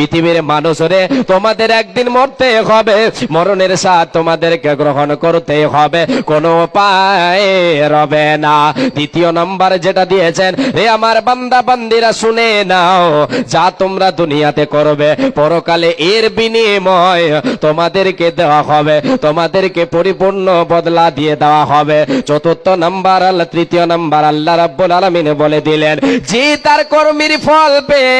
পৃথিবীর মানুষ রে, তোমাদের একদিন মরতে হবে, মরণের স্বাদ তোমাদেরকে গ্রহণ করতে হবে, কোনো উপায় রবে না। দ্বিতীয় নাম্বার যেটা দিয়েছেন, রে আমার বান্দা বান্দিরা শুনে নাও, যা তোমরা দুনিয়াতে করবে পরকালে এর বিনিময় তোমাদেরকে দেওয়া হবে, তোমাদেরকে পরিপূর্ণ বদলা দিয়ে দেওয়া হবে। চতুর্থ নাম্বার তৃতীয় নাম্বার আল্লাহ রাব্বুল আলামিন বলে দিলেন, যে তার কর্মের ফল পেয়ে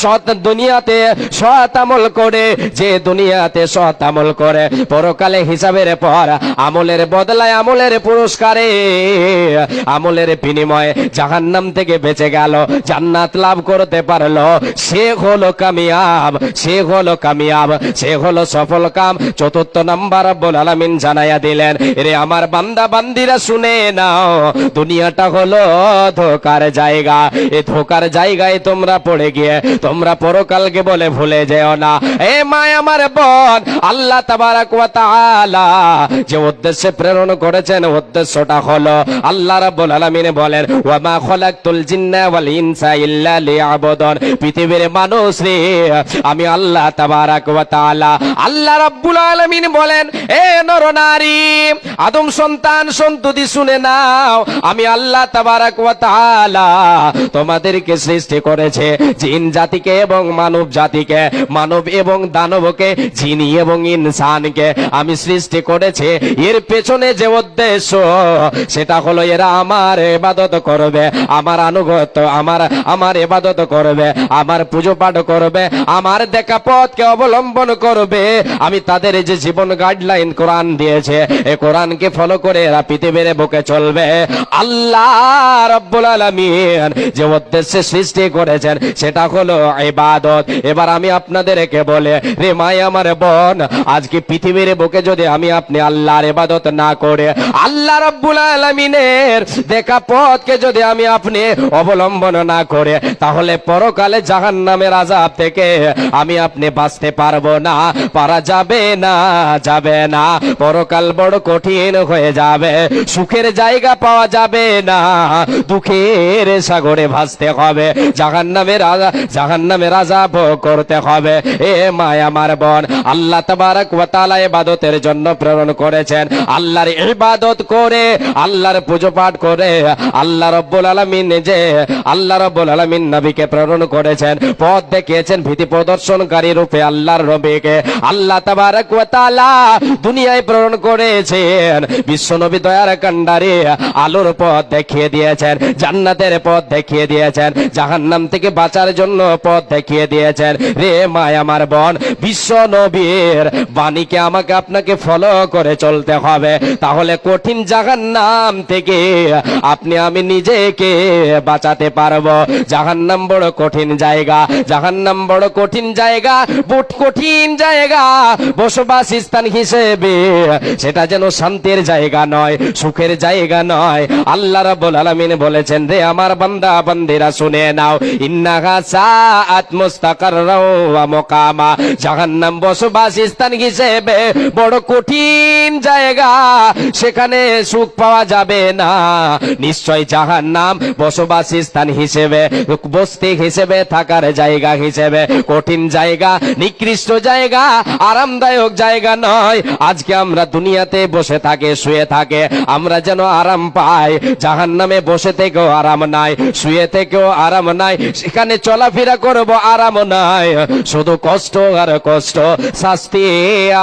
সৎ দুনিয়াতে সৎ আমল করে, যে দুনিয়াতে সৎ আমল করে পরকালে হিসাবের পর আমলের বদলায় আমলের পুরস্কারে আমলের বিনিময়ে জাহান্নাম থেকে বেঁচে গেল, জান্নাত লাভ করতে পারলো, সে হলো কামিয়াব, সে হলো কামিয়াব, সে হলো সফল কাম। চতুর্থ নাম্বার রব্বুল আলামিন জানাইয়া দিলেন, রে আমার বান্দা বান্দিরা শুনে নাও, দুনিয়াটা হলো ধোকার জায়গা, এই ধোকার জায়গায় তোমরা পড়ে গিয়ে তোমরা পরকালকে বলে ভুলে যেও না। এ মা আমার বোন, আল্লাহ তাবারাক ওয়া তাআলা যে উদ্দেশ্যে প্রেরণ করেছেন উদ্দেশ্যটা হলো, আল্লাহ রাব্বুল আলামিন বলেন, ওয়া মা খালাকতুল জিন্না ওয়াল ইনসা ইল্লা লিয়াবুদুন, পৃথিবীর মানুষ রে আমি আল্লাহ তাবারাক ওয়া তাআলা আল্লাহ রাব্বুল আলামিন বলেন, এ নর নারী আদম সন্তান সন্ততি শুনে নাও, আমি আল্লাহ তাবারাক ওয়া তাআলা তোমাদেরকে সৃষ্টি করেছে, জিন জাতিকে এবং মানব জাতিকে, মানব এবং দানবকে, জিনি এবং ইনসানকে আমি সৃষ্টি করেছে। এর পেছনে যে উদ্দেশ্য সেটা হলো এরা আমার ইবাদত করবে, আমার আনুগত্য, আমার ইবাদত করবে, আমার পুজো পাঠ করবে, আমার দেখা পথকে অবলম্বন করবে। আমি তাদের যে জীবন গাইডলাইন কোরআন দিয়েছে, এই কোরআনকে ফলো করে এরা পৃথিবীর বুকে চলবে। আল্লাহ রাব্বুল আলামিন যে উদ্দেশ্যে সৃষ্টি করেছেন সেটা হলো ইবাদত। এবার আমি আপনাদেরকে বলে, রে মাই আমার বোন, আজকে পৃথিবীর বুকে যদি আমি আপনি আল্লাহর ইবাদত না করে আল্লাহ রাব্বুল আলামিনের দেখা পথকে যদি আমি আপনি অবলম্বন না করে, তাহলে পরকালে জাহান্নামের আযাব থেকে আমি আপনি বাঁচতে পারবো না, পারা যাবে না, যাবে না। পরকাল বড় কঠিন হয়ে যাবে, সুখের জায়গা পাওয়া যাবে না, দুঃখের সাগরে ভাসতে হবে, জাহান্নামের আযাব করতে হবে। এ মা আমার বোন, আল্লাহ তাবারাক ওয়া তাআলা ইবাদতের জন্য প্রেরণ করেছেন, আল্লাহর ইবাদত করে, আল্লাহর পুজো পাঠ করে আল্লাহ রাব্বুল আলামিন যে আল্লাহ রাব্বুল আলামিন নবীকে প্রেরণ করেছেন, পথ দেখিয়েছেন, ভীতি প্রদর্শনকারী রূপে আল্লাহর নবীকে আল্লাহ তাবারাক ওয়া তাআলা দুনিয়ায় প্রেরণ করেছেন। বিশ্ব নবী দয়ার কান্ডারে আলোর পথ দেখিয়ে দিয়েছেন, জান্নাতের পথ দেখিয়ে দিয়েছেন, জাহান্নাম থেকে বাঁচার জন্য পথ দেখিয়ে দিয়েছেন। রে মা আমার বোন, বিশ্ব নবীর বাণীকে আমাকে আপনাকে ফলো করে চলতে হবে, তাহলে কঠিন জাহান্নাম থেকে আপনি আমি নিজেকে বাঁচাতে পারবো। জাহান্নাম বড় কঠিন জায়গা, জাহান্নাম বড় কঠিন জায়গা, বুট কঠিন জায়গা, বসবাস স্থান হিসেবে সেটা যেন শান্তির জায়গা নয়, সুখের জায়গা নয়। আল্লাহ রাব্বুল আলামিন বলেছেন, রে আমার বান্দা বান্দিরা শুনে নাও, ইন্নাহা সাআত মুস্তাকাররা ওয়া মুকামা, জাহান্নাম বসবাস স্থান হিসেবে বড় কঠিন জায়গা, সেখানে সুখ পাওয়া যাবে না। নিশ্চয় জাহান্নাম বসবাস স্থান হিসেবে, বস্তি হিসেবে, থাকার জায়গা হিসেবে কঠিন জায়গা, নিকৃষ্ট জায়গা, আরামদায়ক জায়গা নয়। আজকে আমরা দুনিয়াতে বসে থাকে, শুয়ে থাকে, আমরা যেন আরাম পাই, জাহান্নামে বসে থেকেও আরাম নাই, শুয়ে থেকেও আরাম নাই, সেখানে চলাফেরা করব আরাম নাই, শুধু কষ্ট আর কষ্ট, শাস্তি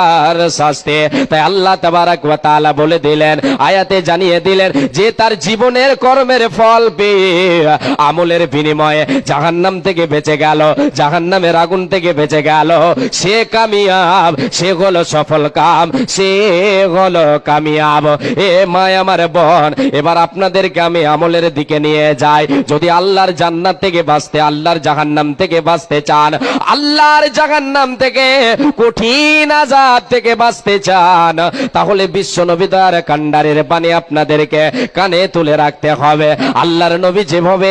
আর শাস্তি। তাই আল্লাহ তাবারাক ওয়া তাআলা বলে দিলেন, আয়াতে জানিয়ে দিলেন, যে তার জীবনের কর্মের ফল পেয়ে আমলের বিনিময়ে জাহান্নাম থেকে বেঁচে গেল, জাহান্নামের আগুন থেকে বেঁচে গেল, সে কামিয়াব, সে হলো সফল কাম, সে হলো কামিয়াব। এ মা আমার বোন, এবার আপনাদেরকে আমি আমলের দিকে নিয়ে যাই। যদি আল্লাহর জান্নাত থেকে বাঁচতে, আল্লাহর জাহান্নাম থেকে বাঁচতে চান, আল্লাহর জাহান্নাম থেকে কঠিন আযাব থেকে বাঁচতে চান, তাহলে বিশ্ব নবী দয়ার কান্ডারের বাণী আপনাদেরকে কানে তুলে রাখতে হবে। আল্লাহর নবী যেভাবে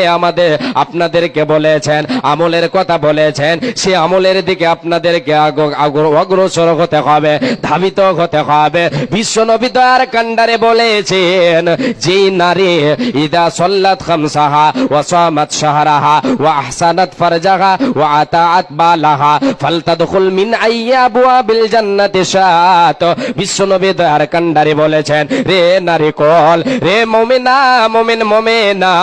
আপনাদেরকে বলেছেন, আমলের কথা বলেছেন, সে আমলের দিকে আপনাদেরকে অগ্রসর হতে হবে, ধাবিত হতে হবে। বিশ্ব নবী দয়ার কান্ডারে বলেছেন, যে নারী ইদা সাল্লাত খামসাহা ওয়া সামাত শাহরাহা ওয়া আহসানাত ফারজাহা ওয়া আতাআত আতবালাহা ফালতাদখুল মিন আইয়াবওয়াবিল জান্নাতি শাত। বিশ্বনবী দয়ার কান্ডারি বলেছেন, রে নারীকল, রে মুমিনা, মুমিন মুমিনা,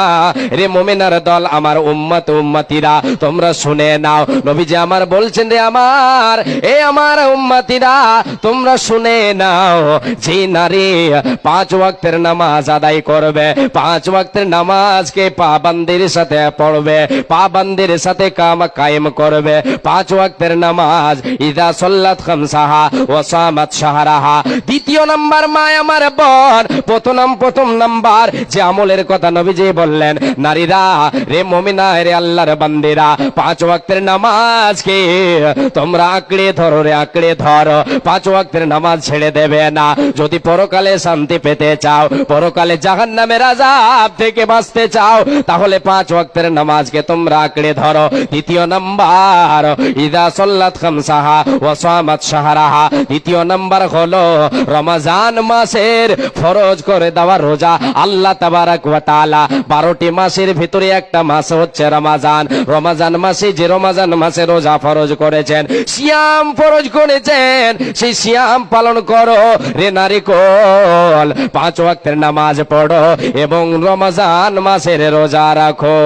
রে মুমিনার দল, আমার উম্মত উম্মতিরা, তোমরা শুনে নাও। নবীজি আমার বলছেন, রে আমার উম্মতিরা, তোমরা শুনে নাও, যে নারী 5 ওয়াক্তের নামাজ আদায় করবে, 5 ওয়াক্তের নামাজকে পাবন্দির সাথে পড়বে, পাবন্দির সাথে কায়েম করবে, 5 ওয়াক্তের নামাজ, ইদা সাল্লাত খামসাহা ওয়া সামাত শাহরাহা। দ্বিতীয় নাম্বার মা আমার বোন, প্রথম নাম্বার যে আমলের কথা নবীজি বললেন, নারীরা, রে মুমিনা, রে আল্লাহর বান্দিরা, 5 ওয়াক্তের নামাজকে তোমরা আঁকড়ে ধরো, রে আঁকড়ে ধরো, 5 ওয়াক্তের নামাজ ছেড়ে দেবে না। যদি পরকালে শান্তি পেতে চাও, পরকালে জাহান্নামের আযাব থেকে বাঁচতে চাও, তাহলে 5 ওয়াক্তের নামাজকে তোমরা আঁকড়ে ধরো। দ্বিতীয় নাম্বার, ইদা সাল্লাত খামসাহা ওয়া সামাত শাহরাহা। দ্বিতীয় নাম্বার হলো রমজান মাসের ফরজ করে দেওয়া রোজা। আল্লাহ তাবারাক ওয়া তাআলা 12টি মাসের ভিতরে একটা মাস হচ্ছে রমজান। রমজান মাসে, যে রমজান মাসে রোজা ফরজ করেছেন, সিয়াম ফরজ করেছেন, সেই সিয়াম পালন করো, রে নারীকল, 5 ওয়াক্তের নামাজ পড়ো এবং রমজান মাসের রোজা রাখো।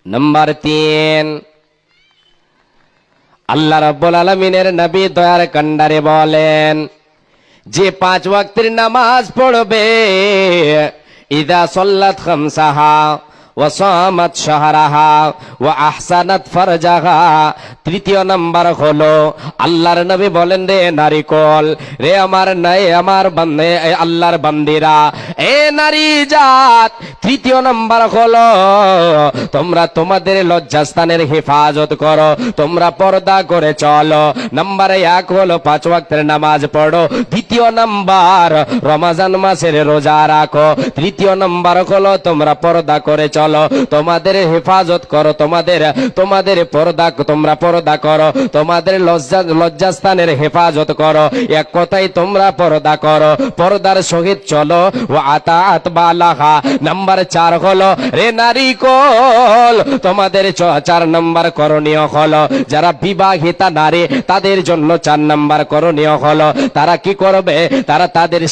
নাম্বার 3, আল্লাহ রাব্বুল আলামিনের নবী দয়ার কান্ডারে বলেন, যে 5 ওয়াক্তের নামাজ পড়বে, ইদা সাল্লাত খামসাহা ওয়া সামাত শাহরাহা ওয়া আহসানাত ফারজাহা। তৃতীয় নাম্বার হলো আল্লাহর নবী বলেন, রে নারীকল, রে আমার বান্দে, আল্লাহর বান্দিরা, এ নারী জাত, তৃতীয় নাম্বার হলো তোমরা তোমাদের লজ্জাস্থানের হেফাজত করো, তোমরা পর্দা করে চলো। নাম্বার 1 হলো 5 ওয়াক্তের নামাজ পড়ো। দ্বিতীয় নাম্বার, রমজান মাসের রোজা রাখো। তৃতীয় নাম্বার হলো তোমরা পর্দা করে চলো, তোমাদের হেফাজত করো, তোমাদের পর্দা, তোমরা পর্দা করো, তোমাদের লজ্জাস্থানের হেফাজত করো। এক কথাই তোমরা পর্দা করো, পর্দার সহিত চলো। ও আতাআত বালাহা। নাম্বার 4 হলো, রে নারীকল, তোমাদের 4 নাম্বার করণীয় হলো, যারা বিবাহিতা নারী, তাদের জন্য 4 নাম্বার করণীয় হলো, তারা কি করবে? তারা তাদের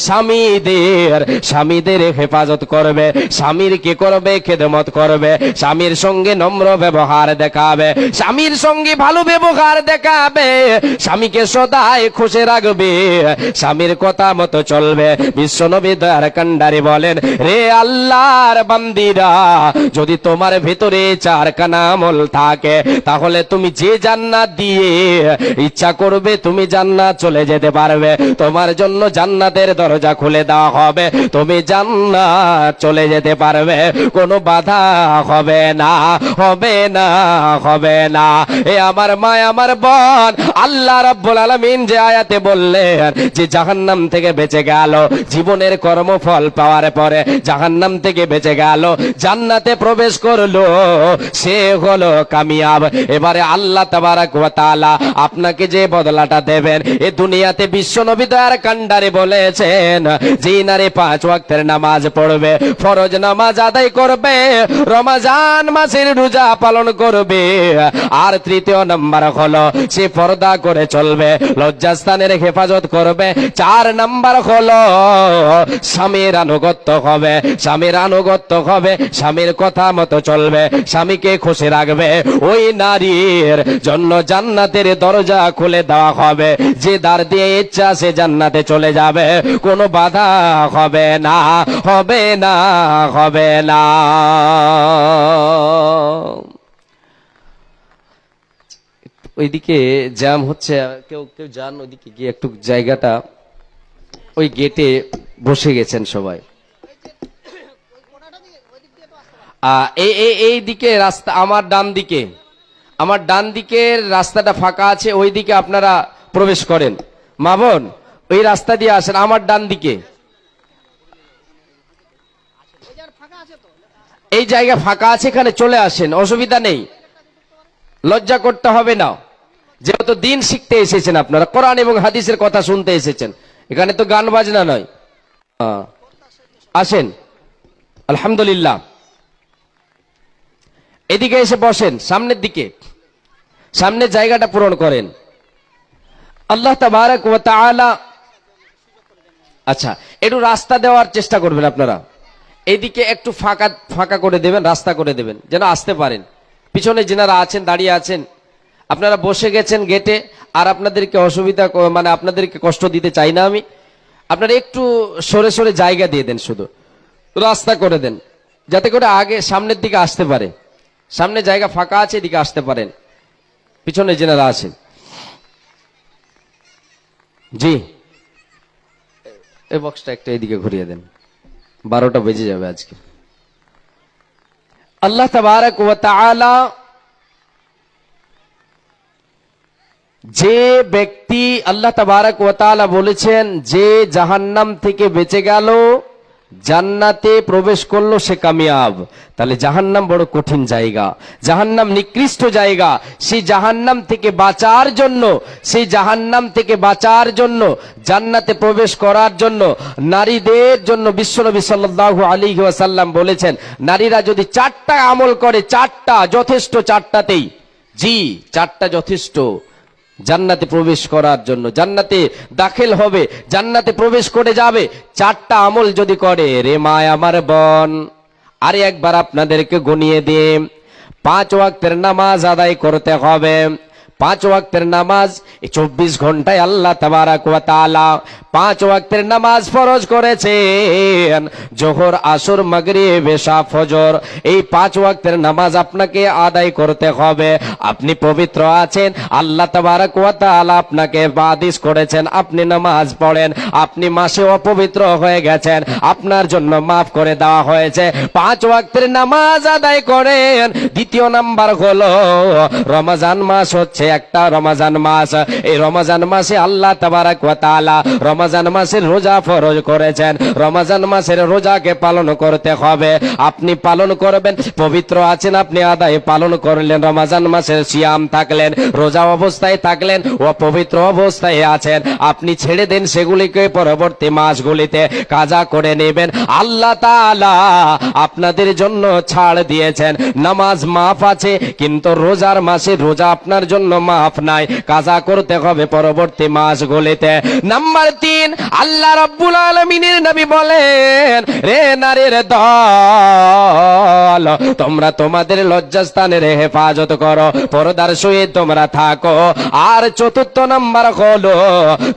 স্বামীদের হেফাজত করবে, স্বামীর কি করবে? খেদমত করবে, স্বামীর সঙ্গে নম্র ব্যবহার দেখাবে, স্বামীর সঙ্গে ভালো ব্যবহার দেখাবে, স্বামীকে সদাই খুশি রাখবে, স্বামীর কথা মতো চলবে। বিশ্বনবী দয়ার কান্ডারি বলেন, রে আল্লাহর বান্দিরা, যদি তোমার ভিতরে 4 খানা আমল থাকে, তাহলে তুমি যে জান্নাত দিয়ে ইচ্ছা করবে তুমি জান্নাত চলে যেতে পারবে। তোমার জন্য জান্নাতের দরজা খুলে দেওয়া হবে, তুমি জান্নাত চলে যেতে পারবে, কোনো বাধা হবে না, হবে না, হবে না। এ আমার মা, আমার বোন, আল্লাহ রাব্বুল আলামিন যে আয়াতে বললেন যে জাহান্নাম থেকে বেঁচে গেল, জীবনের কর্মফল পাওয়ার পরে জাহান্নাম থেকে বেঁচে গেল, জান্নাতে প্রবেশ করলো, সে হলো কামিয়াব। এবারে আল্লাহ তাবারাক ওয়া তাআলা আপনাকে যে বদলাটা দেবেন, এ দুনিয়াতে বিশ্বনবী দয়ার কান্ডারে বলেছেন, যে নারী 5 ওয়াক্তের নামাজ পড়বে, ফরজ নামাজ আদায় করবে, রমজান মাসের রোজা পালন করবে, আর তৃতীয় নাম্বার হলো সে পর্দা করে চলবে, লজ্জাস্থানের হেফাজত করবে, 4 নাম্বার হলো স্বামীর আনুগত্য হবে, স্বামীর আনুগত্য হবে, স্বামীর কথা মতো চলবে, স্বামীকে খুশি রাখবে, ওই নারীর জন্য জান্নাতের দরজা খুলে দেওয়া হবে, যে দ্বার দিয়ে ইচ্ছা সে জান্নাতে চলে যাবে, কোনো বাধা হবে না, হবে না, হবে না। ওইদিকে জ্যাম হচ্ছে, কেউ যান ওইদিকে গিয়ে, একটু জায়গাটা, ওই গেটে বসে গেছেন সবাই। এই দিকে রাস্তা, আমার ডান দিকের রাস্তাটা ফাঁকা আছে, ওই দিকে আপনারা প্রবেশ করেন। মা বোন, ওই রাস্তা দিয়ে আসেন, আমার ডান দিকে এই জায়গা ফাঁকা আছে, এখানে চলে আসেন, অসুবিধা নেই, লজ্জা করতে হবে না। যেহেতু দিন শিখতে এসেছেন, আপনারা কোরআন এবং হাদিসের কথা শুনতে এসেছেন, এখানে তো গান বাজনা নয়। আসেন, আলহামদুলিল্লাহ। এদিকে এসে বসেন, সামনের দিকে, সামনের জায়গাটা পূরণ করেন। আল্লাহ তাবারাক ওয়া তাআলা, আচ্ছা একটু রাস্তা দেওয়ার চেষ্টা করবেন আপনারা, এইদিকে একটু ফাঁকা ফাঁকা করে দেবেন, রাস্তা করে দেবেন যেন আসতে পারেন। পিছনে যেনারা আছেন, দাঁড়িয়ে আছেন, আপনারা বসে গেছেন গেটে, আর আপনাদেরকে অসুবিধা মানে আপনাদেরকে কষ্ট দিতে চাই না আমি, আপনারা একটু সরে সরে জায়গা দিয়ে দেন, শুধু রাস্তা করে দেন যাতে করে আগে সামনের দিকে আসতে পারে। সামনে জায়গা ফাঁকা আছে, এদিকে আসতে পারেন পিছনে যেনারা আছেন। জি, এই বক্সটা একটা এদিকে ঘুরিয়ে দেন, 12টা বেজে যাবে আজকে। আল্লাহ তাবারাক ওয়া তাআলা যে ব্যক্তি, আল্লাহ তাবারাক ওয়া তাআলা বলেছেন যে জাহান্নাম থেকে বেঁচে গেল, জান্নাতে প্রবেশ করলো, সে কামিয়াব। তাহলে জাহান্নাম বড় কঠিন জায়গা, জাহান্নাম নিকৃষ্ট জায়গা। সেই জাহান্নাম থেকে বাঁচার জন্য, সেই জাহান্নাম থেকে বাঁচার জন্য, জান্নাতে প্রবেশ করার জন্য নারীদের জন্য বিশ্বনবী সাল্লাল্লাহু আলাইহি ওয়াসাল্লাম বলেছেন, নারীরা যদি 4টা আমল করে, 4টা যথেষ্ট, 4টাতেই, জি 4টা যথেষ্ট জান্নাতে প্রবেশ করার জন্য, জান্নাতে দাখিল হবে, জান্নাতে প্রবেশ করে যাবে। 4টা আমল যদি করে, রে মায় আমার বোন, আরে একবার আপনাদেরকে গনিয়ে দিয়ে 5 ওয়াক্তের নামাজ আদায় করতে হবে। 5 ওয়াক্তের নামাজ 24 ঘন্টায় আল্লাহ তাবারাক ওয়া তাআলা 5 ওয়াক্তের নামাজ ফরজ করেছেন, যোহর, আসর, মাগরিব, এশা, ফজর। এই 5 ওয়াক্তের নামাজ আপনাকে আদায় করতে হবে। আপনি পবিত্র আছেন, আল্লাহ তাবারাক ওয়া তাআলা আপনাকে আদেশ করেছেন আপনি নামাজ পড়েন। আপনি মাসে অপবিত্র হয়ে গেছেন, আপনার জন্য মাফ করে দেওয়া হয়েছে। 5 ওয়াক্তের নামাজ আদায় করেন। দ্বিতীয় নাম্বার হলো রমজান মাস হচ্ছে একটা রমজান মাস। এই রমজান মাসে আল্লাহ তাবারাক ওয়া তাআলা রমজান মাসের রোজা ফরজ করেছেন। রমজান মাসের রোজাকে পালন করতে হবে, আপনি পালন করবেন। পবিত্র আছেন, আপনি আদায় পালন করলেন। রমজান মাসের সিয়াম থাকলেন, রোজা অবস্থায় থাকলেন, অপবিত্র অবস্থায় আছেন, আপনি ছেড়ে দেন সেগুলিকে, পরবর্তী মাসগুলিতে কাজা করে নেবেন। আল্লাহ তাআলা আপনাদের জন্য ছাড় দিয়েছেন, নামাজ মাফ আছে, কিন্তু রোজার মাসে রোজা আপনার জন্য মাফ নাই, কাজা করতে হবে পরবর্তী মাসগুলিতে। নাম্বার 3, আল্লাহ রাব্বুল আলামিনের নবী বলেন, রে নারীর দল, তোমরা তোমাদের লজ্জাস্থানের হেফাজত করো, পর্দার সহিত তোমরা থাকো। আর 4র্থ নাম্বার হলো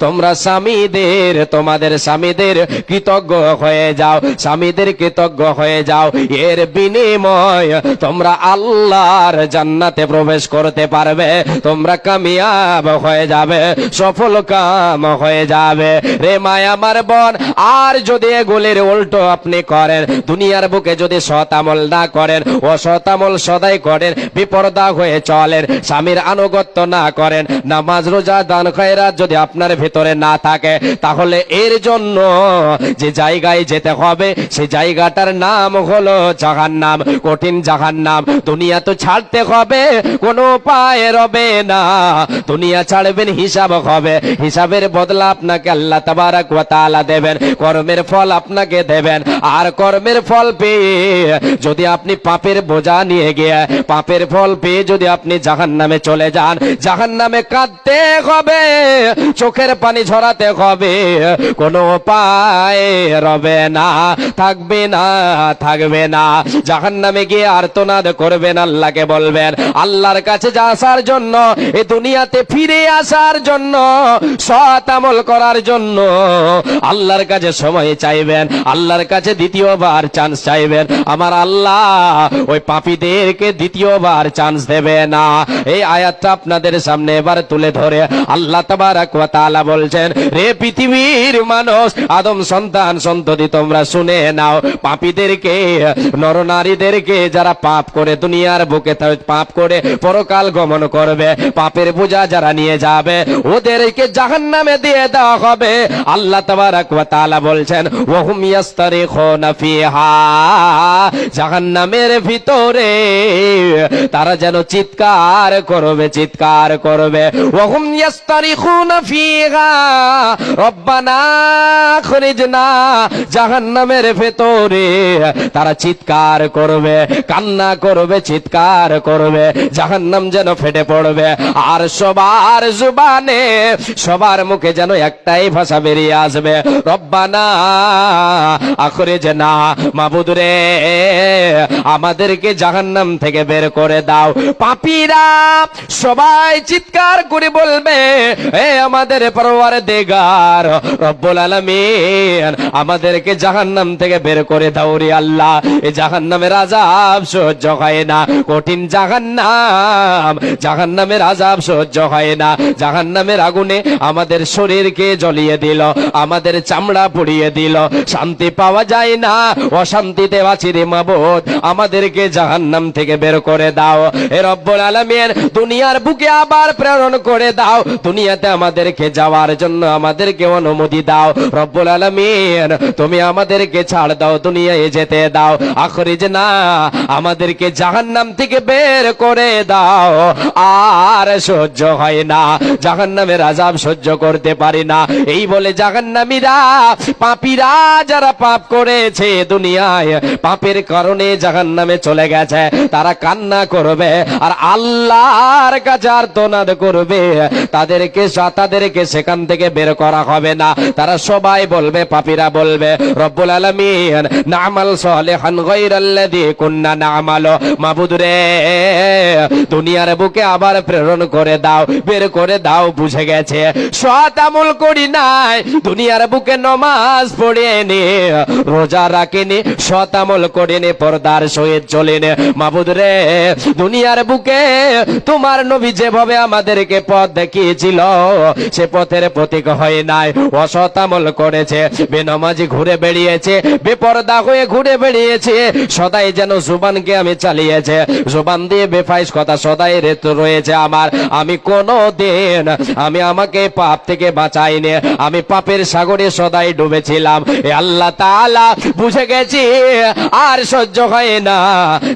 তোমরা স্বামীদের, তোমাদের স্বামীদের কৃতজ্ঞ হয়ে যাও, স্বামীদের কৃতজ্ঞ হয়ে যাও। এর বিনিময় তোমরা আল্লাহর জান্নাতে প্রবেশ করতে পারবে, তোমরা কামিয়াব হয়ে যাবে, সফল কাম হয়ে যাবে। রে মায়া আমার বোন, আর যদি এগুলির উল্টো আপনি করেন, দুনিয়ার বুকে যদি সৎ আমল না করেন, অসৎ আমল সদাই করেন, বিপর্দা হয়ে চলেন, স্বামীর আনুগত্য না করেন, নামাজ, রোজা, দান, খয়রাত যদি আপনার ভিতরে না থাকে, তাহলে এর জন্য যে জায়গায় যেতে হবে সেই জায়গাটার নাম হলো জাহান্নাম, কঠিন জাহান্নাম। দুনিয়া তো ছাড়তে হবে, কোনো উপায় রবে না। দুনিয়া ছাড়বেন, হিসাব হবে, হিসাবের বদলা আপনাকে আল্লাহ তাবারাক ওয়া তাআলা দেবেন, কর্মের ফল আপনাকে দেবেন। আর কর্মের ফল পেয়ে যদি আপনি পাপের বোঝা নিয়ে গিয়ে, পাপের ফল পেয়ে যদি আপনি জাহান্নামে চলে যান, জাহান্নামে কাঁদতে হবে, চোখের পানি ঝরাতে হবে, কোনো উপায় রবে না, থাকবে না, থাকবে না। জাহান্নামে গিয়ে আর্তনাদ করবেন, আল্লাহকে বলবেন, আল্লাহর কাছে আসার জন্য, এই দুনিয়াতে ফিরে আসার জন্য, সৎ আমল করার জন্য আল্লাহর কাছে সময় চাইবেন, আল্লাহর কাছে দ্বিতীয়বার চান্স চাইবেন। আমার আল্লাহ ওই পাপীদেরকে দ্বিতীয়বার চান্স দেবে না। এই আয়াতটা আপনাদের সামনে এবার তুলে ধরে আল্লাহ তাবারাক ওয়া তাআলা বলছেন, রে পৃথিবীর মানুষ, আদম সন্তান সন্ততি, তোমরা শুনে নাও, পাপীদেরকে, নরনারীদেরকে যারা পাপ করে দুনিয়ার বুকে পাপ করে পরকাল গমন করবে, পাপের বোঝা যারা নিয়ে যাবে ওদেরকে জাহান্নামে দিয়ে দেওয়া হবে। আল্লাহ তাবারাক ওয়া তাআলা বলছেন ওয়াহুম ইয়াস্তারিখুনা ফিহা, জাহান্নামের ভিতরে তারা যেন চিৎকার করবে, চিৎকার করবে। ওয়াহুম ইয়াস্তারিখুনা ফিহা রব্বানা আখরিজনা, জাহান্নামের ভেতরে তারা চিৎকার করবে, কান্না করবে, চিৎকার করবে, জাহান্নাম যেন ফেটে পড়বে। আর সবার জুবানে, সবার মুখে যেন একটাই ভাষা বেরিয়ে আসবে, রব্বানা আখরিজনা, মাবুদ রে আমাদেরকে জাহান্নাম থেকে বের করে দাও। পাপীরা সবাই চিৎকার করে বলবে হে আমাদের পরওয়ারদিগার রব্বুল আলামিন, আমাদেরকে জাহান্নাম থেকে বের করে দাও রে আল্লাহ। এই জাহান্নামের আযাব সহ্য হয় না, কঠিন জাহান্নাম, জাহান্নামের আযাব সহ্য হয় না। জাহান্নামের আগুনে আমাদের শরীরকে জ্বলিয়ে দিল, আমাদের চামড়া পুড়িয়ে দিল, শান্তি পাওয়া যায় না, অশান্তিতে আছি রে মাবুদ, আমাদেরকে জাহান্নাম থেকে বের করে দাও। হে রব্বুল আলামিন, দুনিয়ার বুকে আবার প্রেরণ করে দাও, দুনিয়াতে আমাদেরকে যাওয়ার জন্য আমাদেরকে অনুমতি দাও। রব্বুল আলামিন, তুমি আমাদেরকে ছাড় দাও, দুনিয়ায় যেতে দাও। আখরিজনা, আমাদেরকে জাহান্নাম থেকে বের করে দাও। আর সহ্য হয় না, জাহান্নামের আযাব সহ্য করতে পারি না। এই বলে জাহান্নামীরা, পাপীরা যারা পাপ করেছে দুনিয়ায়, পাপের কারণে জাহান্নামে চলে গেছে, তারা কান্না করবে আর আল্লাহর কাছে আর্তনাদ করবে। তাদেরকে সেখান থেকে বের করা হবে না। তারা সবাই বলবে, পাপীরা বলবে রব্বুল আলামিন না'মাল সালিহান গায়রাল্লাযী কুননা না'মাল, মাবুদ রে দুনিয়ার বুকে আবার প্রেরণ করে দাও, বের করে দাও। বুঝে গেছে সৎ আমল করি নাই, দুনিয়ার বুকে নামাজ পড়েনি, রোজা রাখেনি, সৎ আমল করেনি, পর্দার সহিত চলেনি। মাবুদ রে দুনিয়ার বুকে তোমার নবী যেভাবে আমাদেরকে পথ দেখিয়েছিল সে পথের প্রতীক হয় নাই, অসৎ আমল করেছে, বেনামাজি ঘুরে বেরিয়েছে, বেপরদা হয়ে ঘুরে বেরিয়েছে, সদাই যেন জুবানকে আমি চালিয়েছে, জুবান দিয়ে বেফাইস কথা সদাই রয়েছে আমার। আমি কোনো দিন আমাকে পাপ থেকে বাঁচাইনি, আমি পাপের সাগরে সদাই ডুবেছিলাম। এ আল্লাহ তাআলা বুঝে গেছি আর সহ্য হয় না,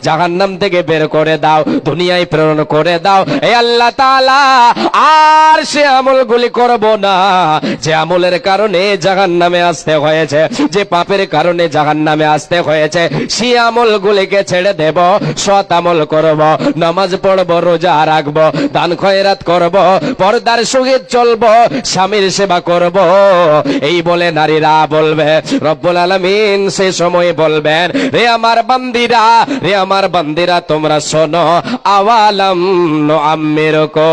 জাহান্নাম থেকে বের করে দাও, দুনিয়ায় প্রেরণ করে দাও। এ আল্লাহ তাআলা আর সে আমলগুলি করব না যে আমলের কারণে জাহান্নামে আসতে হয়েছে, যে পাপের কারণে জাহান্নামে আসতে হয়েছে, সে আমলগুলিকে ছেড়ে দেব, সৎ আমল করব, নামাজ পড়ব, রোজা রাখব, দান খয়রাত করব, পর্দার সহিত চলব, স্বামীর সেবা করব। এই বলে নারীরা বলবে, রব্বুল আলামিন সে সময় বলবেন রে আমার বান্দিরা, রে আমার বান্দিরা তোমরা শোনো, আওয়ালাম নুআম্মিরুকুম।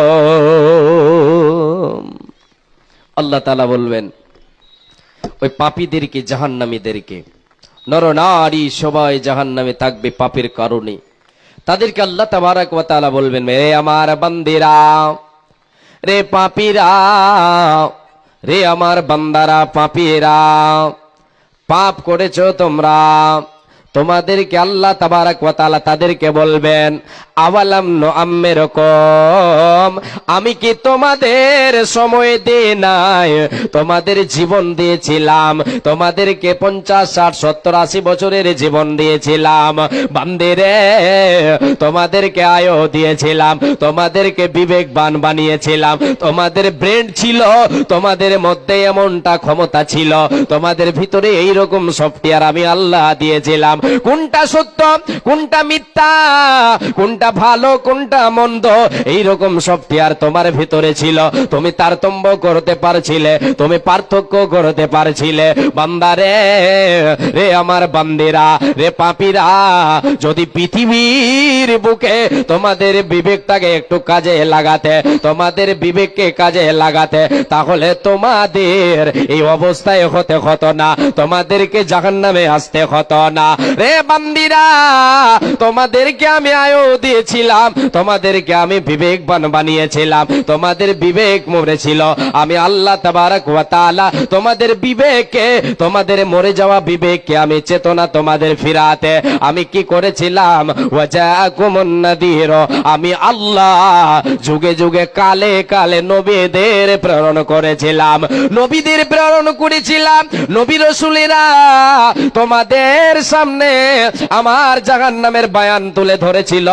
আল্লাহ তাআলা বলবেন ওই পাপীদেরকে, জাহান্নামীদেরকে, নর নারী সবাই জাহান্নামে থাকবে পাপের কারণে। তাদেরকে আল্লাহ তাবারাক ওয়া তাআলা বলবেন রে আমার বান্দিরা, রে পাপীরা, রে আমার বান্দারা, পাপীরা পাপ করেছো তোমরা, তোমাদেরকে আল্লাহ তাবারাক ওয়া তাআলা তাদেরকে বলবেন আওয়ালাম নুআম্মিরুকুম, আমি কি তোমাদের সময় দিই নাই, তোমাদের জীবন দিয়েছিলাম, তোমাদেরকে 50, 60, 70, 80 বছরের জীবন দিয়েছিলাম। বান্দিরে তোমাদেরকে আয়ু দিয়েছিলাম, তোমাদেরকে বিবেকবান বানিয়েছিলাম, তোমাদের ব্রেন ছিল, তোমাদের মধ্যে এমনটা ক্ষমতা ছিল, তোমাদের ভিতরে এইরকম সফটওয়্যার আমি আল্লাহ দিয়েছিলাম। কোনটা সত্য, কোনটা মিথ্যা, কোনটা ভালো, কোনটা মন্দ, এইরকম সফটওয়্যার তোমার ভিতরে ছিল। তুমি তারতম্য করতে পারছিলে, তুমি পার্থক্য করতে পারছিলে। বান্দারে, রে আমার বান্দিরা, রে পাপীরা, যদি পৃথিবীর বুকে তোমাদের বিবেকটাকে একটু কাজে লাগাতে, তোমাদের বিবেককে কাজে লাগাতে, তাহলে তোমাদের এই অবস্থায় হতে হতো না, তোমাদেরকে জাহান্নামে আসতে হতো না। রে বান্দিরা, তোমাদেরকে আমি আয়ু দিয়েছিলাম, তোমাদেরকে আমি বিবেকবান বানিয়েছিলাম, তোমাদের বিবেক মরেছিল। আমি আল্লাহ তাবারক ওয়া তাআলা তোমাদের বিবেককে, তোমাদের মরে যাওয়া বিবেককে আমি চেতনা তোমাদের ফিরাতে আমি কি করেছিলাম? ওয়াজাকুমুন নাযীর, আমি আল্লাহ যুগে যুগে কালে কালে নবীদের প্রেরণ করেছিলাম, নবীদের প্রেরণ করেছিলাম। নবী রাসূলেরা তোমাদের সামনে আমার জাহান্নামের বয়ান তুলে ধরেছিল,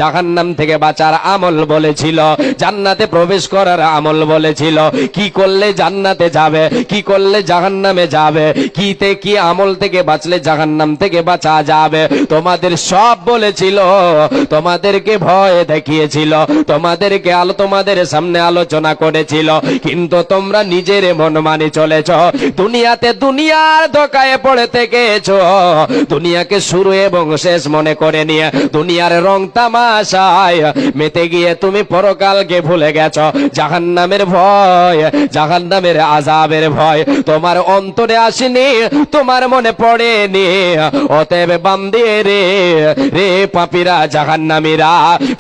জাহান্নাম থেকে বাঁচার আমল বলেছিল, জান্নাতে প্রবেশ করার আমল বলেছিল, কি করলে জান্নাতে যাবে, কি করলে জাহান্নামে যাবে, কিতে কি আমল থেকে বাঁচলে জাহান্নাম থেকে বাঁচা যাবে, তোমাদের সব বলেছিল, তোমাদেরকে ভয় দেখিয়েছিল, তোমাদেরকে তোমাদের সামনে আলোচনা করেছিল। কিন্তু তোমরা নিজের মন মানি চলেছ, দুনিয়াতে দুনিয়ার ধোঁকায় পড়ে থেকেছো, দুনিয়াকে শুরু এবং শেষ মনে করে নিয়ে দুনিয়ার রং তামাশায় মেতে গিয়ে তুমি পরকালকে ভুলে গেছো। জাহান্নামের ভয়, জাহান্নামের আযাবের ভয় তোমার অন্তরে আসেনি, তোমার মনে পড়েনি। অতএব বান্দি রে, রে পাপীরা জাহান্নামীরা,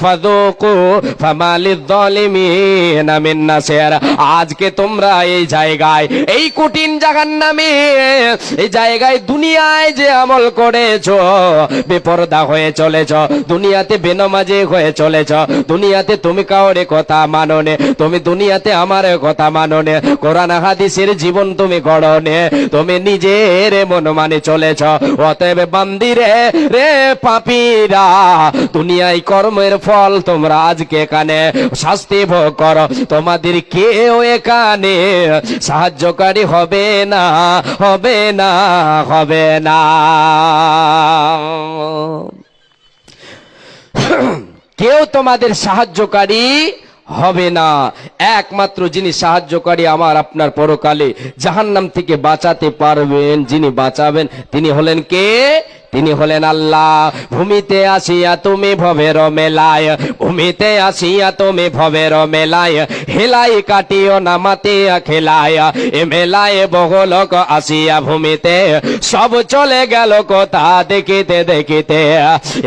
ফাযুকু ফামালিয যালিমিনা মিন নাসির, আজকে তোমরা এই জায়গায়, এই কঠিন জাহান্নামে, এই জায়গায় দুনিয়ায় যে আমল করেছো, বেপরদা হয়ে চলেছ, দুনিয়াতে বেনামাজি হয়ে চলেছ, দুনিয়াতে তুমি কাউরে কথা মাননে, তুমি দুনিয়াতে আমার কথা মাননে, কোরআন হাদিসের জীবন তুমি গড়নে, তুমি নিজের মন মানে চলেছ। অতএব বান্দিরে রে পাপীরা, দুনিয়ায় কর্মের ফল তোমরা আজকে এখানে শাস্তি ভোগ করো, তোমাদের কেউ এখানে সাহায্যকারী হবে না, হবে না, হবে না। কেউ তোমাদের সাহায্যকারী হবে না। একমাত্র যিনি সাহায্যকারী আমার আপনার পরকালে জাহান্নাম থেকে বাঁচাতে পারবেন, যিনি বাঁচাবেন, তিনি হলেন কে? তিনি হলেন আল্লাহ। ভূমিতে আসিয়া তুমি ভবের মেলায়, ভূমিতে আসিয়া তুমি ভবের মেলায়, হেলাই কাটিও না মাতিয়া খেলায়, এ মেলায় বহু লোক আসিয়া ভূমিতে, সব চলে গেল কোথা দেখিতে দেখিতে,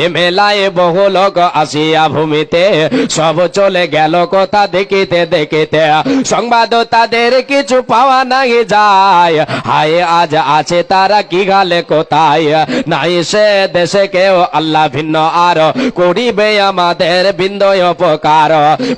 এ মেলায় বহু লোক আসিয়া ভূমিতে, সব চলে গেল কোথা দেখিতে দেখিতে, সংবাদ তাদের কিছু পাওয়া নাই যায়, হায় আজ আছে তারা কি গালে কোথায়, নাই সে দেশে কেউ আল্লাহ ভিন্ন আর করিবে আমাদের বিন্দয় উপকার,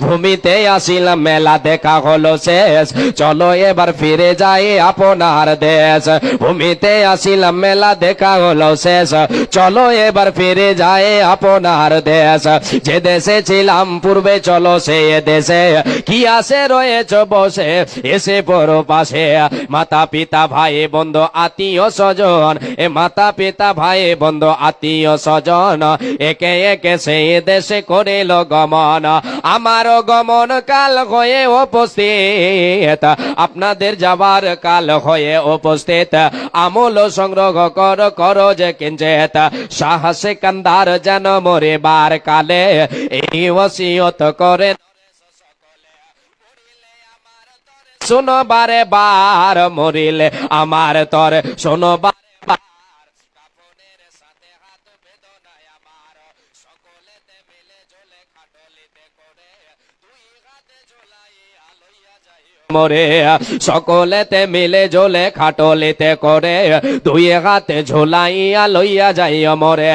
ভূমিতে আসিলাম মেলা দেখা হলো শেষ, চলো এবার ফিরে যাই আপনার দেশ, ভূমিতে আসিলাম মেলা দেখা হলো শেষ, চলো এবার ফিরে যাই আপনার দেশ, যে দেশে ছিলাম পূর্বে চলো সে দেশে, কি আসে রয়েছ বসে এসে পর পাশে, মাতা পিতা ভাই বন্ধু আত্মীয় স্বজন, এ মাতা পিতা ভাই বন্ধু আত্মীয় স্বজন, একে একে সেই দেশে করিল গমন, আমারও গমন কাল হয়ে উপস্থিত, আপনাদের যাবার কাল হয়ে উপস্থিত, আমল সংগ্রহ কর করো যে কিঞ্চিত, শাহ সিকান্দার যেন মরিবার কালে এই ওসিয়ত করে শোনো বারে বার, মরিলে আমার তর শোনো বারে বার, কাফনের সাথে হাত বেদনায় আমার, সকলেতে মিলে ঝোলে খাটলিতে করে, দুই হাতে ঝোলাইয়া লইয়া যাই মোরে, সকলেতে মিলে ঝোলে খাটলিতে করে, দুই হাতে ঝোলাইয়া লইয়া যাই মোরে,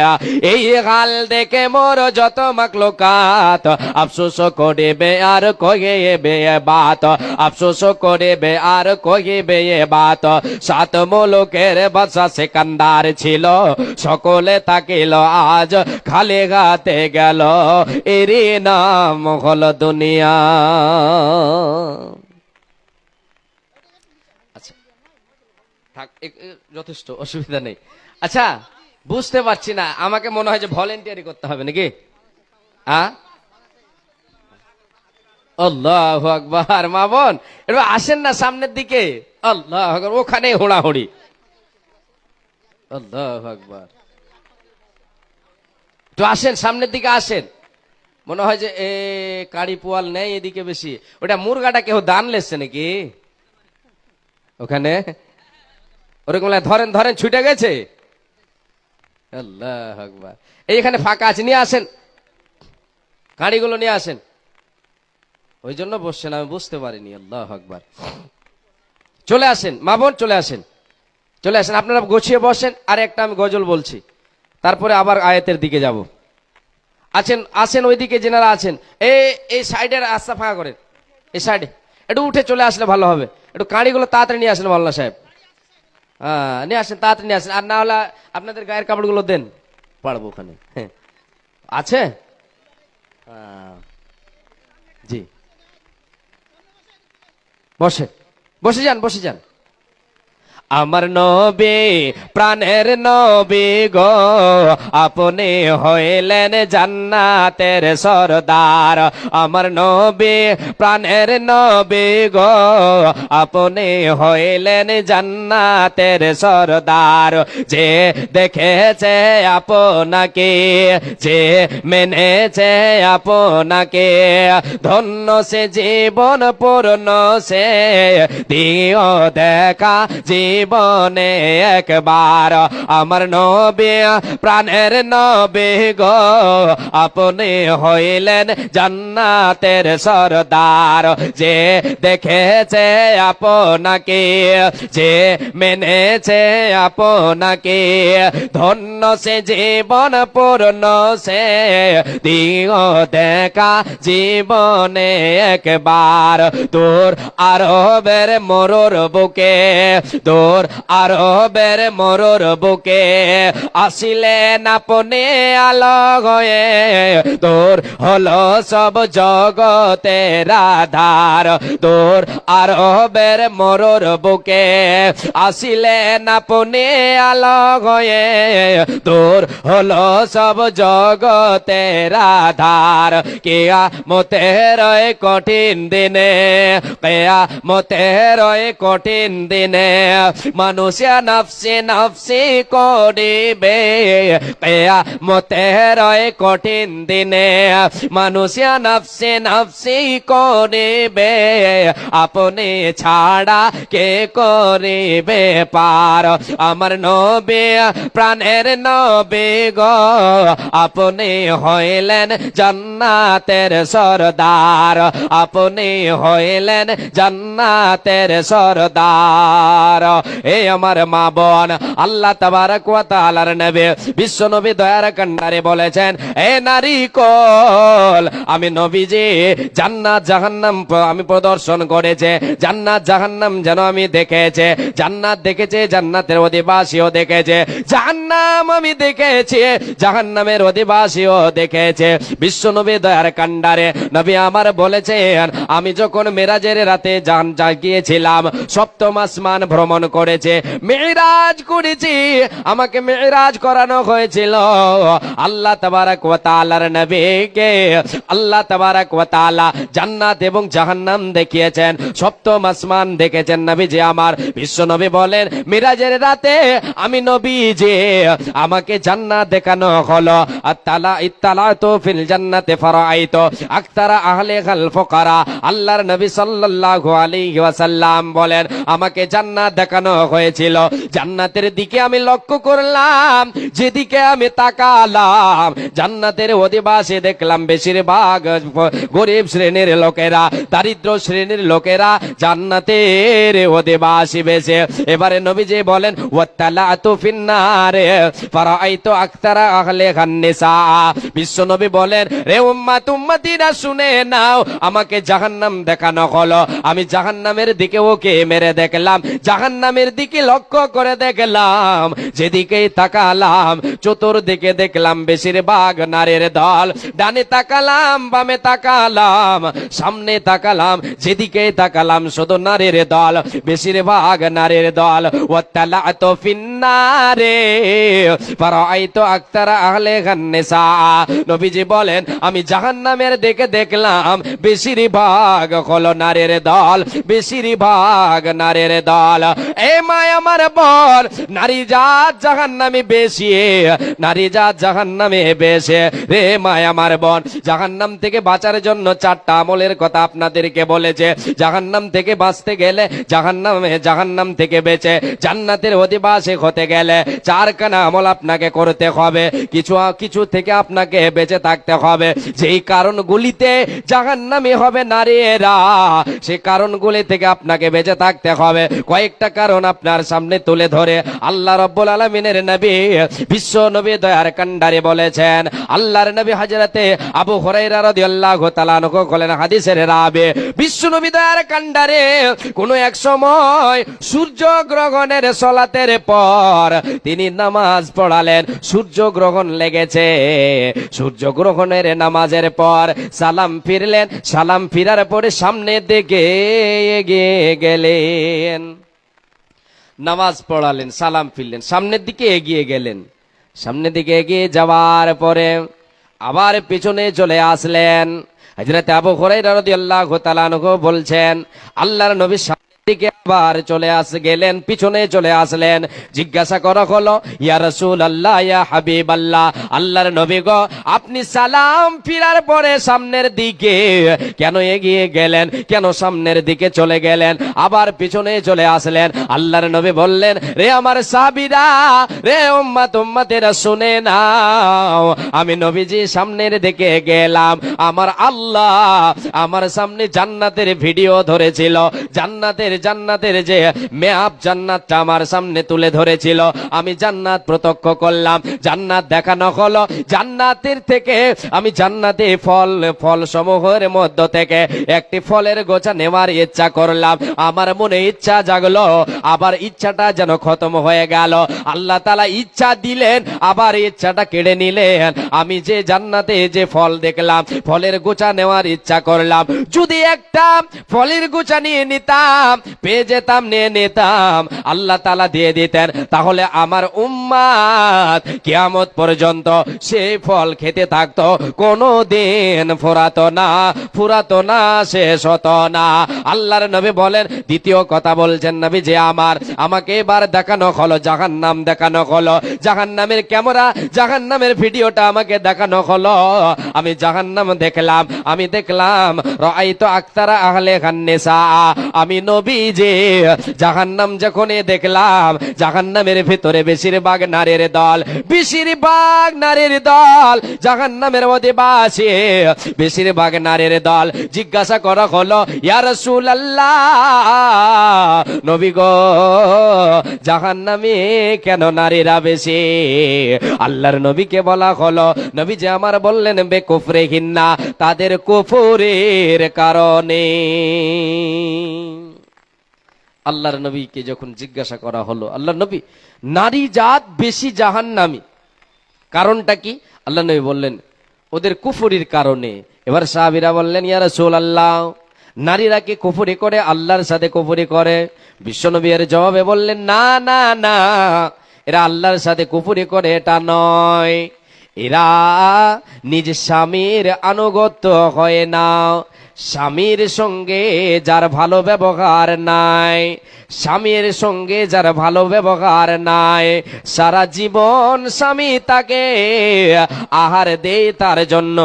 এই হাল দেখে মোর যত মাকলুকাত, আফসোস করিবে আর কহিবে বাত, আফসোস করিবে আর কহিবে বাত, সাত মুলুকের বাদশা সিকান্দার ছিল, সকলে তাকিল আজ খালি হাতে গেল, এরই নাম হলো দুনিয়া। থাক, যথেষ্ট, অসুবিধা নেই। আচ্ছা, বুঝতে পারছি না, আমাকে মনে হয় যে ভলেন্টিয়ারি করতে হবে নাকি? আল্লাহু আকবার। মা বোন এবার আসেন না সামনের দিকে, আল্লাহু আকবার, ওখানে হোড়াহুড়ি, আল্লাহু আকবার, তো আসেন সামনের দিকে আসেন। মনে হয় যে এ কাড়ি পোয়াল নেই এদিকে বেশি, ওটা মুরগাটা কেউ দান লেছে নাকি ওখানে? ওরকম ধরেন ধরেন ছুটে গেছে, আল্লাহু আকবার। এইখানে ফাঁকা আছে, নিয়ে আসেন, গাড়িগুলো নিয়ে আসেন। ওই জন্য বসছেন, আমি বুঝতে পারিনি। আল্লাহু আকবার। চলে আসেন মা বোন, চলে আসেন, চলে আসেন, আপনারা গুছিয়ে বসেন। আর একটা আমি গজল বলছি, তারপরে আবার আয়াতের দিকে যাব। আছেন, আসেন ওইদিকে যেনারা আছেন, এই সাইডের রাস্তা ফাঁকা করেন, এই সাইডে একটু উঠে চলে আসলে ভালো হবে। একটু কাঁড়িগুলো তাড়াতাড়ি নিয়ে আসেন মাওলানা সাহেব। হ্যাঁ, নিয়ে আসেন, তাড়াতাড়ি নিয়ে আসেন। আর না হলে আপনাদের গায়ের কাপড়গুলো দেন, পারবো ওখানে। হ্যাঁ আছে, জি বসে, বসে যান, বসে যান। আমার নবী প্রাণের নবী গো, আপনি হইলেন জান্নাতের সরদার। আমার নবী প্রাণের নবী গো, আপনি হইলেন জান্নাতের সরদার। যে দেখেছে আপনাকে, যে মেনেছে আপনাকে, ধন্য সে জীবন পূর্ণ সে দিও দেখা জীবনে একবার। আমার নবী প্রাণের নবী গো, আপনি হইলেন জান্নাতের সরদার। যে দেখেছে আপনাকে, যে মেনেছে আপনাকে, ধন্য সে জীবন পূর্ণ সে দিও দেখা জীবনে একবার। তোর আরবের মরুর বুকে, তোর আরবের মরুর বুকে আসিলেন আপনি আলো হয়ে, তোর হলো সব জগতের আধার। তোর আরবের মরুর বুকে আসিলেন আপনি আলো হয়ে, তোর হলো সব জগতের আধার। কিয়ামতের ওই কঠিন দিনে, কিয়ামতের ওই কঠিন দিনে মানুষে নফসি নফসি করিবে। কিয়ামতের ওই কঠিন দিনে মানুষে নফসি নফসি করিবে। আপনি ছাড়া কে করিবে পার। আমার নবী প্রাণের নবী গো, আপনি হইলেন জান্নাতের সরদার। আপনি হইলেন জান্নাতের সরদার। এ আমার মা বোন, আল্লাহ তাবারক ওয়া তাআলার নবী বিশ্ব নবী দয়ার কান্ডারে বলেছেন, এ নারী কোল, আমি নবীজি জান্নাত জাহান্নাম আমি প্রদর্শন করেছে, জান্নাত জাহান্নাম যেন আমি দেখেছে, জান্নাত দেখেছে, জান্নাতের অধিবাসীও দেখেছে, জাহান্নাম আমি দেখেছি, জাহান্নামের অধিবাসীও দেখেছে। বিশ্ব নবী দয়ার কান্ডারে নবী আমার বলেছেন, আমি যখন মেরাজের রাতে গিয়েছিলাম, সপ্তম আসমান ভ্রমণ করেছে, মেরাজ করেছি, আমাকে মেরাজ করানো হয়েছিল। আল্লাহ তাবারক ওয়া তাআলার নবীকে আল্লাহ তাবারক ওয়া তাআলা জান্নাত এবং জাহান্নাম দেখিয়েছেন, সপ্তম আসমান দেখেছেন নবীজি আমার। বিশ্ব নবী বলেন, মেরাজের রাতে আমি নবীজি আমাকে জান্নাত দেখানো হলো। ইত্তালাতু ফিল জান্নাতি ফারাআইতু আকতারা আহলিহাল ফুকারা। আল্লাহর নবী সাল্লাল্লাহু আলাইহি ওয়াসাল্লাম বলেন, আমাকে জান্নাত দেখানো হয়েছিল, জান্নাতের দিকে আমি লক্ষ্য করলাম, যেদিকে আমি তাকালাম জান্নাতের অধিবাসী দেখলাম বেশিরভাগ গরিব শ্রেণীর লোকেরা, দারিদ্র শ্রেণীর লোকেরা জান্নাতের অধিবাসী বেশে। এবারে নবীজি বলেন, ওয়াত্তালাতু ফিন্নারে ফারাআইতু আকতারা আহলিহান নিসা। বিশ্ব নবী বলেন, রে উম্মত উম্মতিরা শুনে নাও, আমাকে জাহান্নাম দেখানো হলো, আমি জাহান্নামের দিকে ওকে মেরে দেখলাম, জাহান্নামের দিকে লক্ষ্য করে দেখলাম, যেদিকেই তাকালাম চতুর্দিকে দেখলাম বেশিরভাগ নারীর দল, ডানে তাকালাম বামে তাকালাম সামনে তাকালাম, যেদিকেই তাকালাম শুধু নারীর দল, বেশিরভাগ নারীর দল। ওয়াত্তালাতু ফিন্নারে ফারাআইতু আকতারা আহলিহান নিসা। নবীজি বলেন, আমি জাহান্নামের দিকে দেখলাম বেশিরভাগ হলো নারীর দল, বেশিরভাগ নারীর দল। এ মায় আমার বল, নারী জাত জাহান্নামে বেশি, নারী জাত জাহান্নামে বেশি। রে মায় আমার বোন, জাহান্নাম থেকে বাঁচার জন্য চারটা আমলের কথা আপনাদেরকে বলেছে। জাহান্নাম থেকে বাঁচতে গেলে, জাহান্নাম থেকে বেঁচে জান্নাতের অধিবাসী হতে গেলে চারখানা আমল আমল আপনাকে করতে হবে, কিছু থেকে আপনাকে বেঁচে থাকতে হবে। যেই কারণগুলিতে জাহান্নামী হবে নারীরা, সেই কারণগুলি থেকে আপনাকে বেঁচে থাকতে হবে। কয়েকটা কারণ আপনার সামনে তুলে ধরে আল্লাহ রাব্বুল আলামিনের নবী, বিশ্ব নবী দয়ার কান্ডারে বলেছেন। আল্লাহর নবী হযরতে আবু হুরায়রা রাদিয়াল্লাহু তাআলা আনহু বলেন, হাদিসের রাবি, বিশ্ব নবী দয়ার কান্ডারে কোন এক সময় সূর্য গ্রহণের সালাতের পর তিনি নামাজ পড়ালেন। সূর্য গ্রহণ লেগেছে, সূর্য গ্রহণের নামাজের পর সালাম ফিরলেন, সালাম ফিরার পরে সামনের দিকে এগিয়ে গেলেন। নামাজ পড়ালেন, সালাম ফিরলেন, সামনের দিকে এগিয়ে গেলেন। সামনের দিকে এগিয়ে যাওয়ার পরে আবার পিছনে চলে আসলেন। হযরত আবু হুরায়রা রাদিয়াল্লাহু তাআলা আনহু বলছেন, আল্লাহর নবী দিকে আবার চলে গেলেন, পিছনে চলে আসলেন। জিজ্ঞাসা করা হলো, ইয়া রাসূলুল্লাহ, ইয়া হাবিবাল্লাহ, আল্লাহর নবী গো, আপনি সালাম ফিরার পরে সামনের দিকে কেন এগিয়ে গেলেন, কেন সামনের দিকে চলে গেলেন, আবার পিছনে চলে আসলেন? আল্লাহর নবী বললেন, রে আমার সাহাবীরা, রে উম্মতেরা, শুনে নাও, আমি নবীজি সামনের দিকে গেলাম, আমার আল্লাহ আমার সামনে জান্নাতের ভিডিও ধরেছিল, জান্নাতের যে মেয়াব জান্নাতটা আমার সামনে তুলে ধরেছিল। আমি জান্নাত প্রত্যক্ষ করলাম, জান্নাত দেখানো হলো। জান্নাতের থেকে আমি জান্নাতে ফল সমূহের মধ্য থেকে একটি ফলের গোছা নেওয়ার ইচ্ছা করলাম। আমার মনে ইচ্ছা জাগলো, আবার ইচ্ছাটা যেন খতম হয়ে গেল। আল্লাহ তাআলা ইচ্ছা দিলেন, আবার ইচ্ছাটা কেড়ে নিলেন। আমি যে জান্নাতে যে ফল দেখলাম, ফলের গোছা নেওয়ার ইচ্ছা করলাম। যদি একটা ফলের গোছা নিয়ে নিতাম, পেয়ে যেতাম, নিয়ে নিতাম, আল্লাহ তাআলা দিয়ে দিতেন, তাহলে আমার উম্মাত কিয়ামত পর্যন্ত সেই ফল খেতে থাকতো, কোনো দিন ফুরাতো না, শেষ হতো না। আল্লাহর নবী বলেন, দ্বিতীয় কথা বলছেন নবী যে আমাকে এবার দেখানো হলো জাহান্নাম, দেখানো হলো জাহান্নামের ক্যামেরা, জাহান্নামের ভিডিওটা আমাকে দেখানো হলো। আমি জাহান্নাম দেখলাম, রাআইতু আকতারা আহলে নিসা, আমি নবী যে জাহান্নাম যখন দেখলাম, জাহান্নামের ভিতরে বেশিরভাগ নারীর দল, জাহান্নামের অধিবাসী বেশিরভাগ নারীর দল। জিজ্ঞাসা করা হলো, ইয়া রাসূলুল্লাহ, নবী গো, জাহান্নামে কেন নারীরা বেশি? আল্লাহর নবীকে বলা হলো, নবী যে আমার বললেন, বেকুফরিহিন্না, তাদের কুফরের কারণে। আল্লাহর নবীকে যখন জিজ্ঞাসা করা হলো, আল্লাহর নবী, নারী জাত বেশি জাহান্নামী, কারণটা কি? আল্লাহ নবী বললেন, ওদের কুফরির কারণে। এবার সাহাবীরা বললেন, ইয়া রাসূলুল্লাহ, নারীরা কি কুফরি করে, আল্লাহর সাথে কুফরি করে? বিশ্বনবী এর জবাবে বললেন, না, এরা আল্লাহর সাথে কুফরি করে এটা নয়, এরা নিজ স্বামীর আনুগত্য হয় না। স্বামীর সঙ্গে যার ভালো ব্যবহার নাই, স্বামীর সঙ্গে যার ভালো ব্যবহার নাই, সারা জীবন স্বামী তাকে আহার দেয়, তার জন্য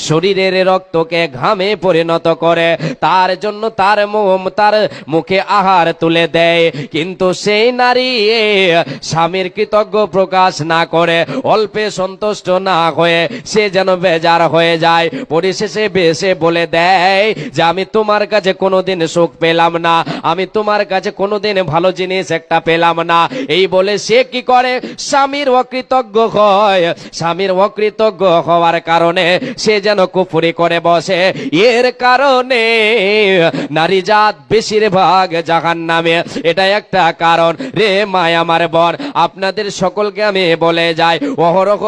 শরীরের রক্তকে ঘামে পরিণত করে, তার জন্য তার মুখে আহার তুলে দেয়, কিন্তু সেই নারী স্বামীর কৃতজ্ঞ প্রকাশ না করে, অল্পে সন্তুষ্ট না হয়ে সে যেন বেজার হয়ে যায়। পরিশেষে বেশে বলে দেয় যে আমি তোমার কাছে কোনোদিন সুখ পেলাম না, আমি তোমার কাছে কোনোদিন ভালো জিনিস একটা পেলাম না। এই বলে সে কি করে, স্বামীর অকৃতজ্ঞ হয়। স্বামীর অকৃতজ্ঞ হওয়ার কারণে সে যেন কুফরি করে বসে। এর কারণে নারী জাত বেশিরভাগ জাহান্নামে, এটা একটা কারণ। রে মায় আমার বোন, আপনাদের সকলকে আমি বলে যাই, অহরহ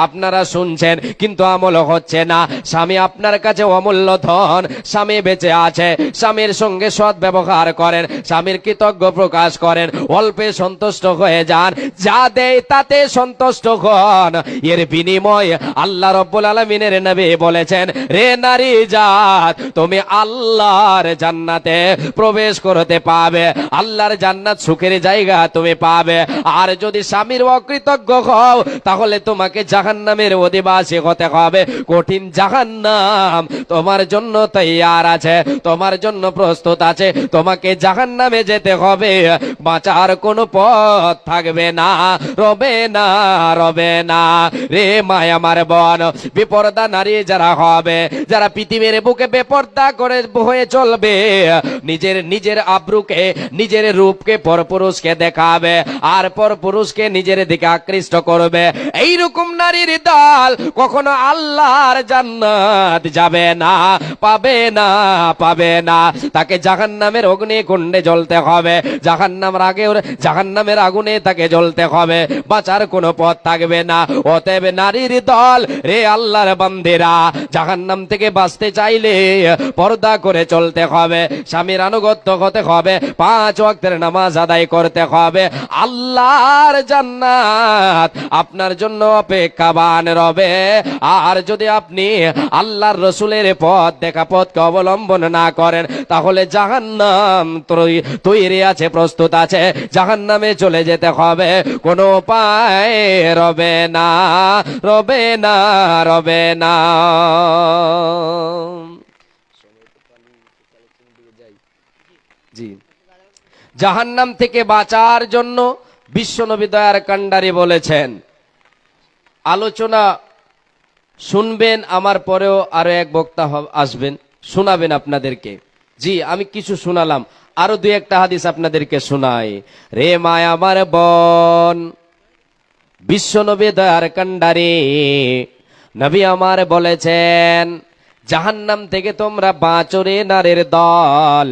আপনারা শুনছেন, কিন্তু আমল হচ্ছে না। স্বামী আপনার কাছে অমূল্য ধন, স্বামী বেঁচে আছে, স্বামীর সঙ্গে সৎ ব্যবহার করেন, স্বামীর কৃতজ্ঞ প্রকাশ করেন, অল্পে সন্তুষ্ট হয়ে যান, যা দেয় তাতে সন্তুষ্ট হন। এর বিনিময়ে আল্লাহ রাব্বুল আলামিনের নবী বলেছেন, রে নারী জাত, তুমি আল্লাহর জান্নাতে প্রবেশ করতে পাবে, আল্লাহর জান্নাত সুখের জায়গা তুমি পাবে। আর যদি স্বামীর অকৃতজ্ঞ হও, তাহলে তোমাকে জাহান্নামের অধিবাসী হতে হবে, কঠিন জাহান্নাম তোমার জন্য তৈয়ার আছে, তোমার জন্য প্রস্তুত আছে। তোমাকে জাহান্নামে যেতে হবে, বাঁচার কোনো পথ থাকবে না, রবে না, রবে না। রে মায়া আমার বোন, বিপর্দা নারী যারা হবে, যারা পৃথিবীর বুকে বেপর্দা করে হয়ে চলবে, নিজের আব্রুকে, নিজের রূপকে পরপুরুষকে দেখাবে, আর পরপুরুষকে নিজের দিকে আকৃষ্ট করবে, এইরকম নারীর দল কখনো আল্লাহর জান্নাত যাবে না, পাবে না, পাবে না। তাকে জাহান্নামের অগ্নিকুণ্ডে জ্বলতে হবে, জাহান্নামের আগুনে তাকে জ্বলতে হবে, বাঁচার কোনো পথ থাকবে না। অতএব নারীর দল, রে আল্লাহর বান্দেরা, জাহান্নাম থেকে বাঁচতে চাইলে পর্দা করে চলতে হবে, স্বামীর আনুগত্য হতে হবে, 5 ওয়াক্তের নামাজ আদায় করতে হবে। আল্লাহর জান্নাত আপনার জন্য অপেক্ষাবান রবে। আর যদি আপনি আল্লাহর রসুলের পথ দেখা পথকে অবলম্বন না করেন, তাহলে জাহান্নাম তৈরি আছে, প্রস্তুত আছে, জাহান্নামে চলে যেতে হবে, কোনো উপায় রবে না, রবে না, রবে না। জি, জাহান্নাম থেকে বাঁচার জন্য বিশ্বনবী দয়ার কান্ডারি বলেছেন। আলোচনা শুনবেন, আমার পরেও আরো এক বক্তা আসবেন, শোনাবেন আপনাদেরকে। জি, আমি কিছু শোনালাম, আরো 2-1টা হাদিস আপনাদেরকে শোনাই। রে মায়া আমার বোন, বিশ্বনবী দয়ার কান্ডারি নবী আমার বলেছেন, জাহান্নাম থেকে তোমরা বাঁচো রে নারীর দল,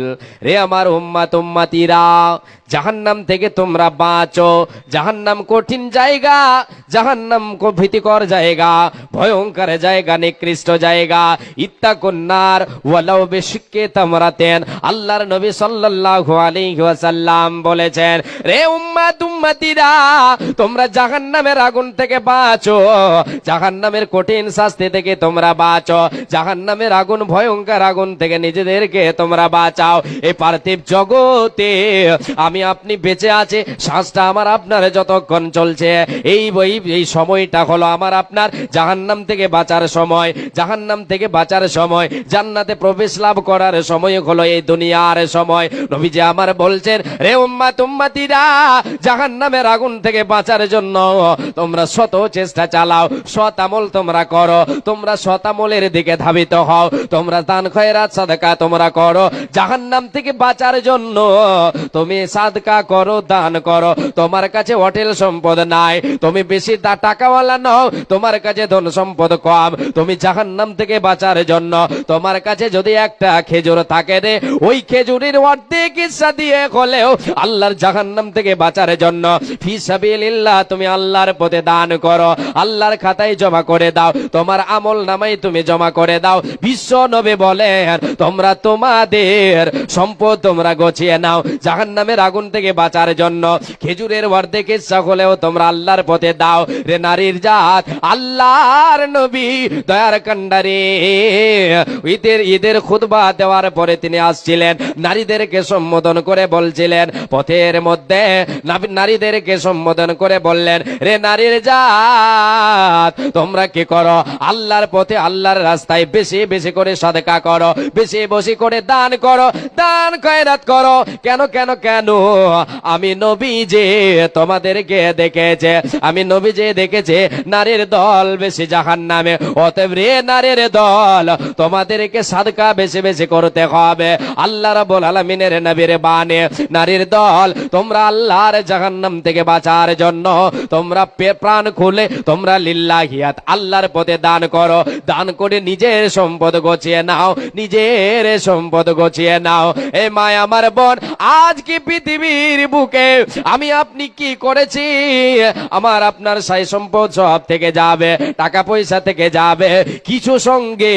রে আমার উম্মাত উম্মাতিরা, জাহান্নাম থেকে তোমরা বাঁচো। জাহান্নাম কঠিন জায়গা, জাহান্নাম ভীতিকর জায়গা, ভয়ঙ্কর জায়গা, নিকৃষ্ট জায়গা। ইত্তাকুন নার ওয়ালাউ বিশিক্কি তামরাতিন, আল্লাহর নবী সাল্লাল্লাহু আলাইহি ওয়াসাল্লাম বলেছেন, রে উম্মাত উম্মাতিরা, তোমরা জাহান্নামের আগুন থেকে বাঁচো, জাহান্নামের কঠিন শাস্তি থেকে তোমরা বাঁচো, জাহান্নামের আগুন, ভয়ঙ্কর আগুন থেকে নিজেদেরকে তোমরা বাঁচাও। এই পার্থিব জগতে আমি আপনি বেঁচে আছে, শ্বাসটা আমার আপনার যতক্ষণ চলছে, এই সময়টা হলো আমার আপনার জাহান্নাম থেকে বাঁচার সময়, জাহান্নাম থেকে বাঁচার সময়, জান্নাতে প্রবেশ লাভ করার সময় হলো এই দুনিয়ার সময়। নবীজি আমার বলছেন, রে উম্মাত উম্মাতিরা, জাহান্নামের আগুন থেকে বাঁচার জন্য তোমরা শত চেষ্টা চালাও, সৎ আমল তোমরা করো, তোমরা সৎ আমলের দিকে ধাবিত হও, তোমরা দান খয়রাত সাদকা তোমরা করো। জাহান্নাম থেকে বাঁচার জন্য তুমি সাদকা করো, দান করো। তোমার কাছে হোটেল সম্পদ নাই, তুমি বেশি টাকাওয়ালা নও, তোমার কাছে ধন সম্পদ কম, তুমি জাহান্নাম থেকে বাঁচার জন্য তোমার কাছে যদি একটা খেজুর থাকে রে, ওই খেজুরের অর্ধেক হিস্সা দিয়ে হলেও আল্লাহর জাহান্নাম থেকে বাঁচার জন্য ফি সাবিলিল্লাহ তুমি আল্লাহর পথে দান করো, আল্লাহর খাতায় জমা করে দাও, তোমার আমল নামায় তুমি জমা করে দাও। বিশ্ব নবী বলেন, তোমরা তোমাদের সম্পদ তোমরা গছিয়ে নাও, জাহান্নামের আগুন থেকে বাঁচার জন্য খেজুরের অর্ধেক হিস্সা হলেও তোমরা আল্লাহর পথে দাও। রে নারীর জাত, আল্লাহর নবী দয়ার কান্ডারি ঈদের খুতবা দেওয়ার পরে তিনি আসছিলেন, নারীদেরকে সম্বোধন করে বলছিলেন, পথের মধ্যে নারীদেরকে সম্বোধন করে বললেন, রে নারীর জাত, তোমরা কি করো, আল্লাহর পথে, আল্লাহর রাস্তায় বেশি বেশি করে সাদকা করো, বেশি বেশি করে দান করো, দান খয়রাত করো। কেন কেন কেন? আমি নবী যে তোমাদেরকে দেখেছে, আমি নবী যে দেখেছে নারীর দল বেশি জাহান্নামে। অতএব রে নারীর দল, তোমাদেরকে সাদকা বেশি বেশি করতে হবে। আল্লাহ রাব্বুল আলামিনের নবীর বাণী, নারীর দল, তোমরা আল্লাহর জাহান্নাম থেকে বাঁচার জন্য তোমরা প্রাণ খুলে তোমরা লিল্লাহিয়াত আল্লাহর পথে দান করো, দান করে নিজের সম্পদ গছিয়ে নাও, নিজের সম্পদ গছিয়ে নাও। এ মায় আমার বোন, আজ কি পৃথিবীর বুকে আমি আপনি কি করেছি? আমার আপনার সাই সম্পদ সব থেকে যাবে, টাকা পয়সা থেকে যাবে, কিছু সঙ্গে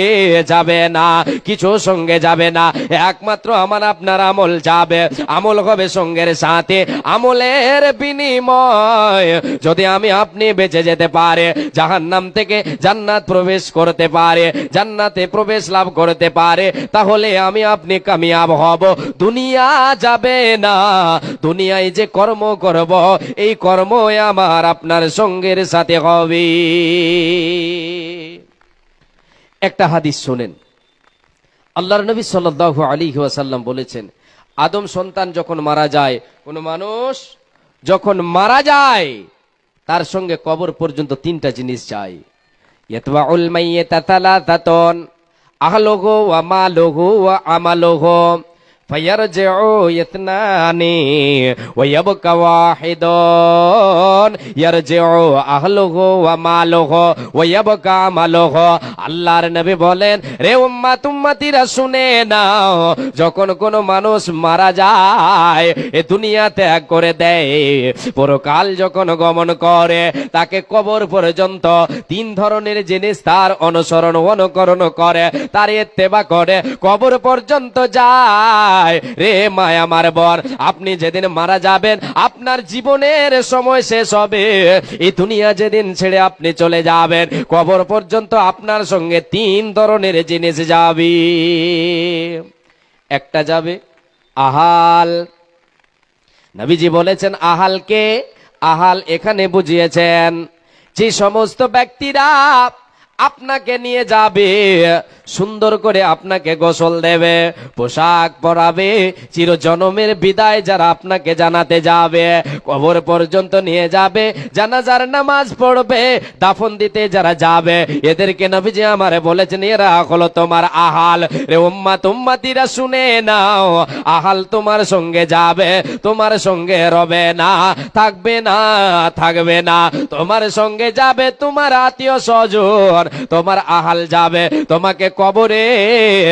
যাবে না, কিছু সঙ্গে যাবে না, একমাত্র আমার আপনার আমল যাবে, আমল হবে সঙ্গের সাথে। আমলের বিনিময় যদি আমি আপনি বেঁচে যেতে পারে, জাহান্নাম থেকে জান্নাত প্রবেশ করতে পারে, জান্নাতে প্রবেশ লাভ করতে পারে, তাহলে আমি আপনি কামিয়াব হব। দুনিয়া যাবে না, দুনিয়ায় যে কর্ম করব, এই কর্ম আমার আপনার সঙ্গের সাথে হবে। একটা হাদিস শোনেন, আল্লাহর নবী সাল্লাল্লাহু আলাইহি ওয়াসাল্লাম বলেছেন, আদম সন্তান যখন মারা যায়, কোন মানুষ যখন মারা যায়, তার সঙ্গে কবর পর্যন্ত তিনটা জিনিস চাই। ইয়াতবাউল মাইয়িতা তালাতাতুন, আহলুহু ওয়া মালুহু ওয়া আমালুহু, ফায়ারজিউ ইতনানি ওয়া ইয়াবকা ওয়াহিদুন, ইয়ারজিউ আহলুহু ওয়া মালুহু ওয়া ইয়াবকা আমালুহু। আল্লাহর নবী বলেন, রে উম্মত উম্মতিরা শুনে নাও, যখন কোন মানুষ মারা যায়, এ দুনিয়া ত্যাগ করে দেয়, পরকাল যখন গমন করে, তাকে কবর পর্যন্ত তিন ধরনের জিনিস তার অনুকরণ করে, তার ইত্তেবা করে, কবর পর্যন্ত যায়। রে মায় আমার বর, আপনি যেদিন মারা যাবেন, আপনার জীবনের সময় শেষ হবে, এই দুনিয়া যেদিন ছেড়ে আপনি চলে যাবেন, কবর পর্যন্ত আপনার সঙ্গে তিন ধরনের জিনিস যাবে। একটা যাবে আহাল। নবীজি বলেছেন আহালকে, আহাল এখানে বুঝিয়েছেন যে সমস্ত ব্যক্তিরা আপনাকে নিয়ে যাবে, সুন্দর করে আপনাকে গোসল দেবে, পোশাক পরাবে, চিরজনমের বিদায় যারা আপনাকে জানাতে যাবে, কবর পর্যন্ত নিয়ে যাবে, জানাজার নামাজ পড়বে, দাফন দিতে যারা যাবে, এদেরকে নবীজি আমারে বলেছেন এরা হলো তোমার আহাল। রে উম্মত উম্মতিরা শুনে নাও, আহাল তোমার সঙ্গে যাবে, তোমার সঙ্গে রবে না, থাকবে না, থাকবে না, তোমার সঙ্গে যাবে তোমার আত্মীয় স্বজন, তোমার আহাল যাবে, তোমাকে কবরে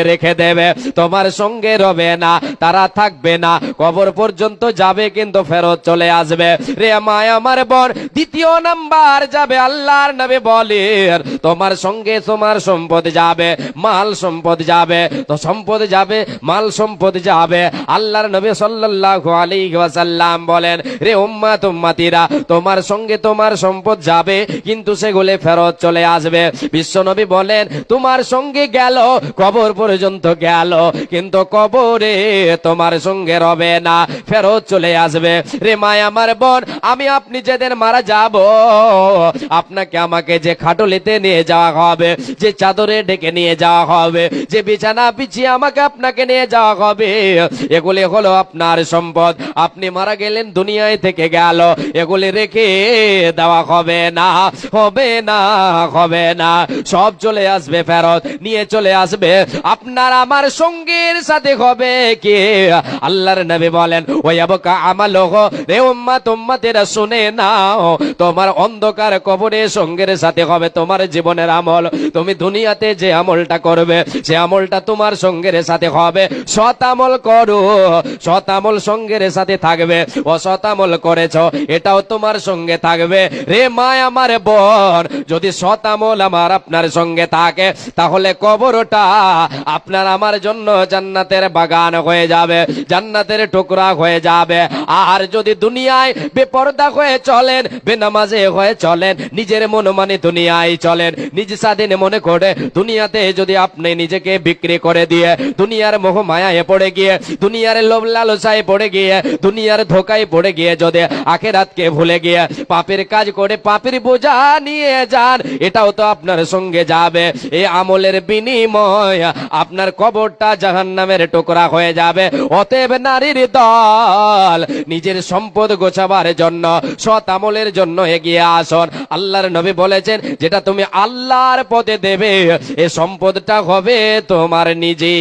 রেখে দেবে, তোমার সঙ্গে রবে না, তারা থাকবে না, কবর পর্যন্ত যাবে কিন্তু ফেরত চলে আসবে। রে মায় আমার বোন, দ্বিতীয় নাম্বার যাবে, আল্লাহর নবী বলেন তোমার সঙ্গে তোমার সম্পদ যাবে, মাল সম্পদ যাবে, তো সম্পদ যাবে, মাল সম্পদ যাবে। আল্লাহর নবী সাল্লাল্লাহু আলাইহি ওয়াসাল্লাম বলেন, রে উম্মত উম্মতিরা, তোমার সঙ্গে তোমার সম্পদ যাবে কিন্তু সেগুলো ফেরত চলে আসবে। বিশ্বনবী বলেন তোমার সঙ্গে গেল, কবর পর্যন্ত গেল, কিন্তু কবরে তোমার সঙ্গে রবে না, ফেরত চলে আসবে। রে মায় আমার বোন, আমি আপনি যেদিন মারা যাব, আপনাকে আমাকে যে খাটলিতে নিয়ে যাওয়া হবে, যে চাদরে ঢেকে নিয়ে যাওয়া হবে, যে বিছানা বিছিয়ে আমাকে আপনাকে নিয়ে যাওয়া হবে, এগুলি হলো আপনার সম্পদ। আপনি মারা গেলেন, দুনিয়ায় থেকে গেল, এগুলি রেখে দেওয়া হবে না, হবে না, হবে না, সব চলে আসবে, ফেরত নিয়ে চলে আসবে। আপনার আমার সঙ্গীর সাথে হবে কি? আল্লাহর নবী বলেন ওয়ায়াবকা আমালুহু। রে উম্মত উম্মতেরা শুনে নাও, তোমার অন্ধকার কবরে সঙ্গের সাথে হবে তোমার জীবনের আমল। তুমি দুনিয়াতে যে আমলটা করবে, সে আমলটা তোমার সঙ্গের সাথে হবে। সৎ আমল করো, সৎ আমল সঙ্গের সাথে থাকবে, অসৎ আমল করেছো এটাও তোমার সঙ্গে থাকবে। রে মা আমার বোন, যদি সৎ আমল আমার আপনার সঙ্গে থাকে, তাহলে কবরটা আপনার আমার জন্য জান্নাতের বাগান হয়ে যাবে, জান্নাতের টুকরা হয়ে যাবে। আর যদি দুনিয়ায় বেপরদা হয়ে চলেন, বেনামাজে হয়ে চলেন, নিজের মন মানে দুনিয়ায় চলেন, নিজ স্বাধীন মনে করে দুনিয়াতে যদি আপনি নিজেকে বিক্রি করে দিয়ে, দুনিয়ার মোহ মায়ায় পড়ে গিয়ে, দুনিয়ার লোভ লালসায় পড়ে গিয়ে, দুনিয়ার ধোকায় পড়ে গিয়ে যদি আখিরাতকে ভুলে গিয়ে পাপের কাজ করে পাপের বোঝা নিয়ে যান, এটাও তো আপনার সঙ্গে যাবে। এই আমলের বিনিময় আপনার কবরটা জাহান্নামের টুকরা হয়ে যাবে। অতএব নারীর দল, নিজের সম্পদ গোছাবার জন্য, সৎ আমলের জন্য এগিয়ে আসুন। আল্লাহর নবী বলেছেন যেটা তুমি আল্লাহর পথে দেবে, এই সম্পদটা হবে তোমার নিজের।